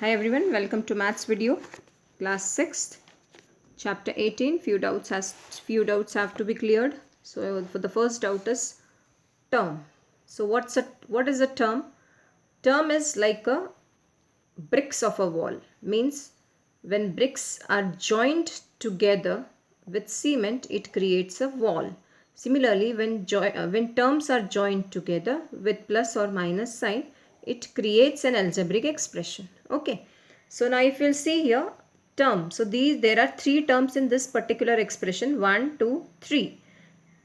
Hi everyone, welcome to maths video, class 6th, chapter 18. Few doubts have to be cleared. So for the first doubt is term. So what is a term? Term is like a bricks of a wall. Means when bricks are joined together with cement, it creates a wall. Similarly, when terms are joined together with plus or minus sign, it creates an algebraic expression. Okay. So now if you'll see here, term. So there are three terms in this particular expression. 1, 2, 3.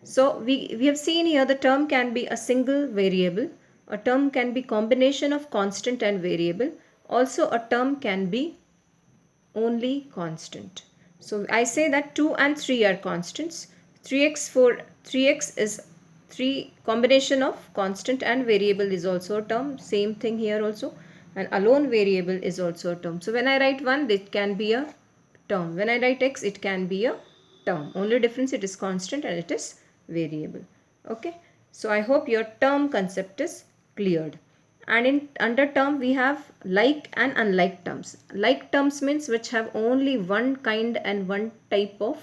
So we have seen here the term can be a single variable. A term can be combination of constant and variable. Also a term can be only constant. So I say that 2 and 3 are constants. 3x is 3 combination of constant and variable is also a term. Same thing here also. And alone variable is also a term. So when I write 1, it can be a term. When I write x, it can be a term. Only difference, it is constant and it is variable. Okay. So I hope your term concept is cleared. And in under term we have like and unlike terms. Like terms means which have only one kind and one type of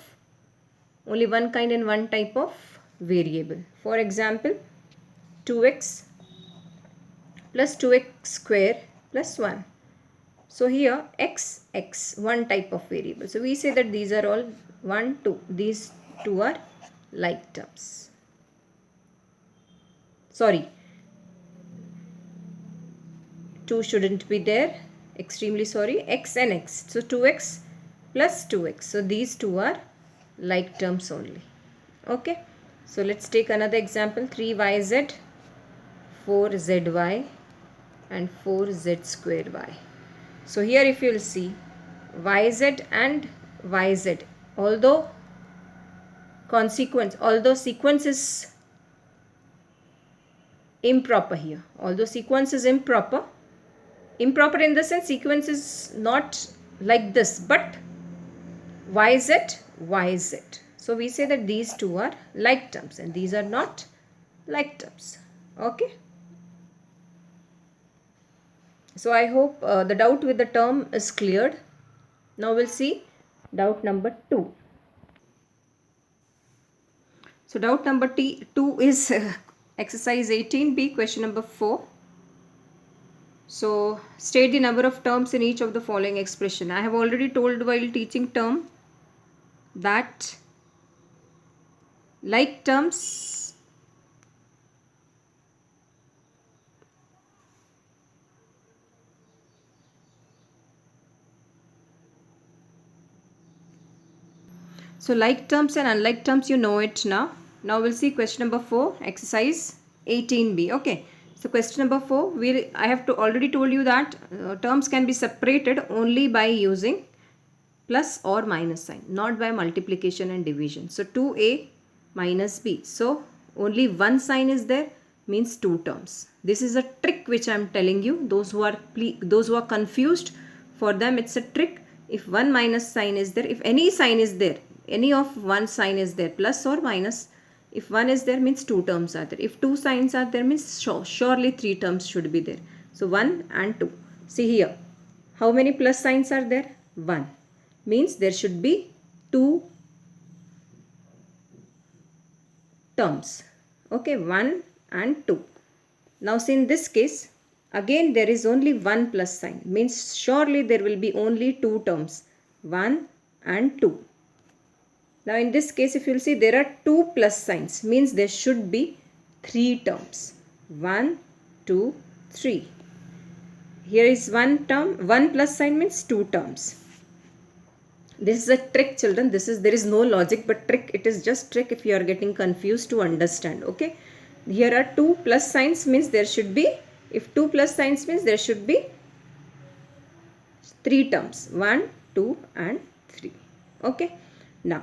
variable. For example, 2x plus 2x square plus 1. So here x, one type of variable. So we say that these are all 1, 2. These two are like terms. Sorry, 2 shouldn't be there. Extremely sorry. X and x. So 2x plus 2x. So these two are like terms only. Okay. So let's take another example. 3yz, 4zy and 4z square y. So here if you will see yz and yz, although sequence is improper here. Although sequence is improper in the sense sequence is not like this, but yz. So we say that these two are like terms and these are not like terms. Okay. So I hope the doubt with the term is cleared. Now we'll see doubt number 2. So doubt number 2 is exercise 18b, question number 4. So state the number of terms in each of the following expression. I have already told while teaching term that like terms like terms and unlike terms, you know it now. Now we'll see question number 4, exercise 18b. Okay. So question number 4, I have already told you that terms can be separated only by using plus or minus sign, not by multiplication and division. So 2a minus b. So only one sign is there, means two terms. This is a trick which I am telling you. Those who are confused, for them it's a trick. If one minus sign is there, if any sign is there, any of one sign is there, plus or minus, if one is there means two terms are there. If two signs are there means surely three terms should be there. So 1 and 2. See here, how many plus signs are there? 1. Means there should be two terms. Okay, 1 and 2. Now see in this case, again there is only one plus sign. Means surely there will be only two terms, 1 and 2. Now in this case if you will see, there are two plus signs. Means there should be three terms, 1, 2, 3. Here is one term, one plus sign means two terms. This is a trick, children. There is no logic but trick. It is just trick if you are getting confused to understand. Okay. Here are two plus signs means there should be, if two plus signs means there should be three terms, 1, 2 and 3. Okay. Now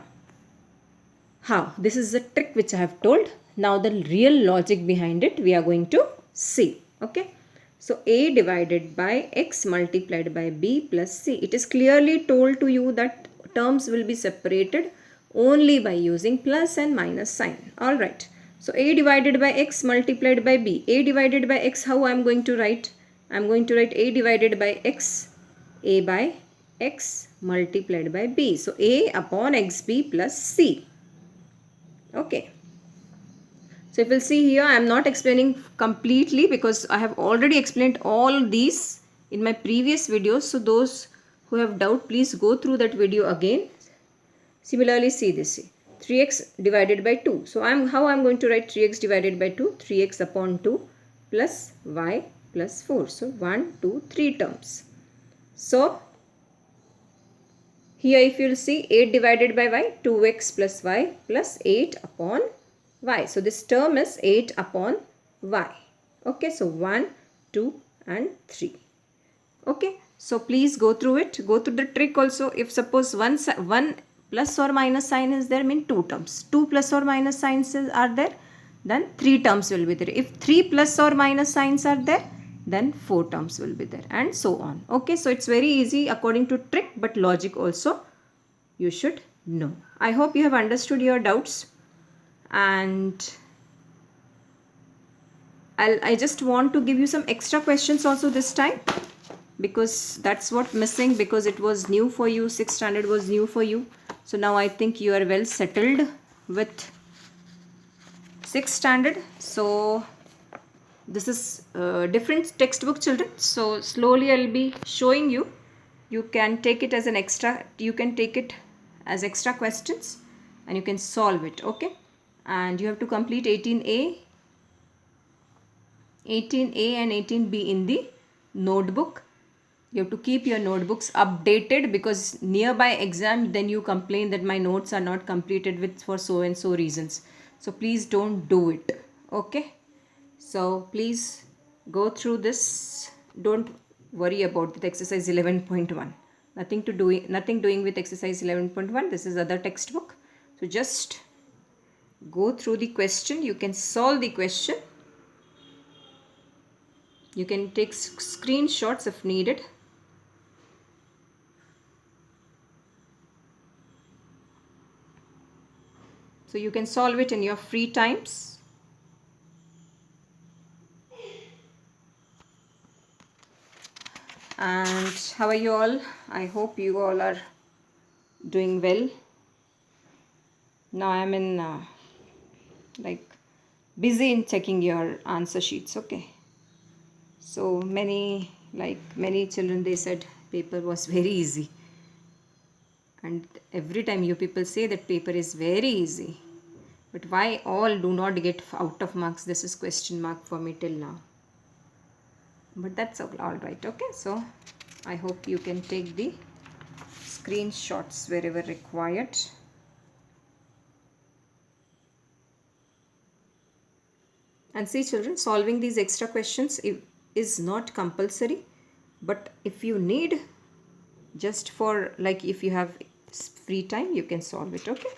how? This is a trick which I have told. Now the real logic behind it we are going to see. Okay. So a divided by x multiplied by b plus c. It is clearly told to you that terms will be separated only by using plus and minus sign. Alright. So a divided by x multiplied by b. A divided by x, how I am going to write? I am going to write a divided by x a by x multiplied by b. So a upon xb plus c. Okay. So if you'll see here, I am not explaining completely because I have already explained all these in my previous videos. So those who have doubt, please go through that video again. Similarly, see this, 3x divided by 2. So how I'm going to write 3x divided by 2? 3x upon 2 plus y plus 4. So 1, 2, 3 terms. So here if you'll see 8 divided by y, 2x plus y plus 8 upon y. So this term is 8 upon y. Okay, so 1, 2 and 3. Okay, so please go through it. Go through the trick also. If suppose one plus or minus sign is there, mean 2 terms. 2 plus or minus signs are there, then 3 terms will be there. If 3 plus or minus signs are there, then 4 terms will be there, and so on. Okay, so it's very easy according to trick, but logic also you should know. I hope you have understood your doubts, and I just want to give you some extra questions also this time, because that's what missing, because it was new for you. 6th standard was new for you. So now I think you are well settled with 6th standard. So this is different textbook, children. So slowly I'll be showing you. You can take it as an extra, you can take it as extra questions and you can solve it. Okay, and you have to complete 18A and 18B in the notebook. You have to keep your notebooks updated, because nearby exam then you complain that my notes are not completed with for so and so reasons. So please don't do it. Okay, so please go through this. Don't worry about the exercise 11.1. Nothing doing with exercise 11.1. This is other textbook. So just go through the question. You can solve the question. You can take screenshots if needed. So you can solve it in your free times. And how are you all? I hope you all are doing well. Now I am in busy in checking your answer sheets. Okay. So many children, they said paper was very easy. And every time you people say that paper is very easy. But why all do not get out of marks? This is question mark for me till now. But that's all right. Okay, so I hope you can take the screenshots wherever required. And see, children, solving these extra questions is not compulsory, but if you need, just for if you have free time, you can solve it. Okay,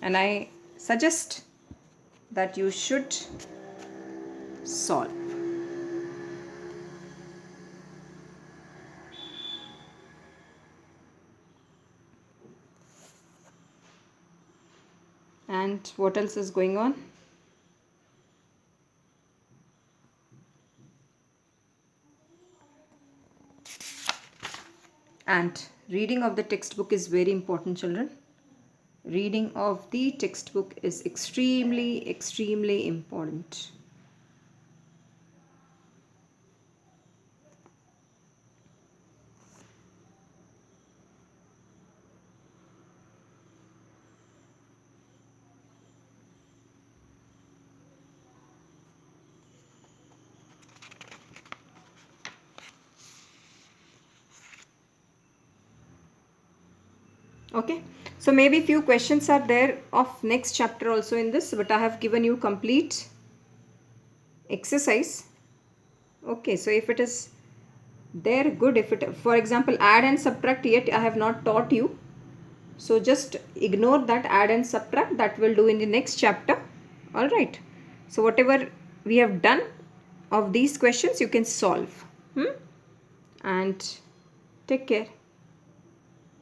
and I suggest that you should solve. And what else is going on? And reading of the textbook is very important, children. Reading of the textbook is extremely important. Okay, so maybe few questions are there of next chapter also in this, but I have given you complete exercise. Okay, so if it is there, good. If it, for example, add and subtract, yet I have not taught you, so just ignore that add and subtract. That will do in the next chapter. All right, so whatever we have done of these questions, you can solve. And take care.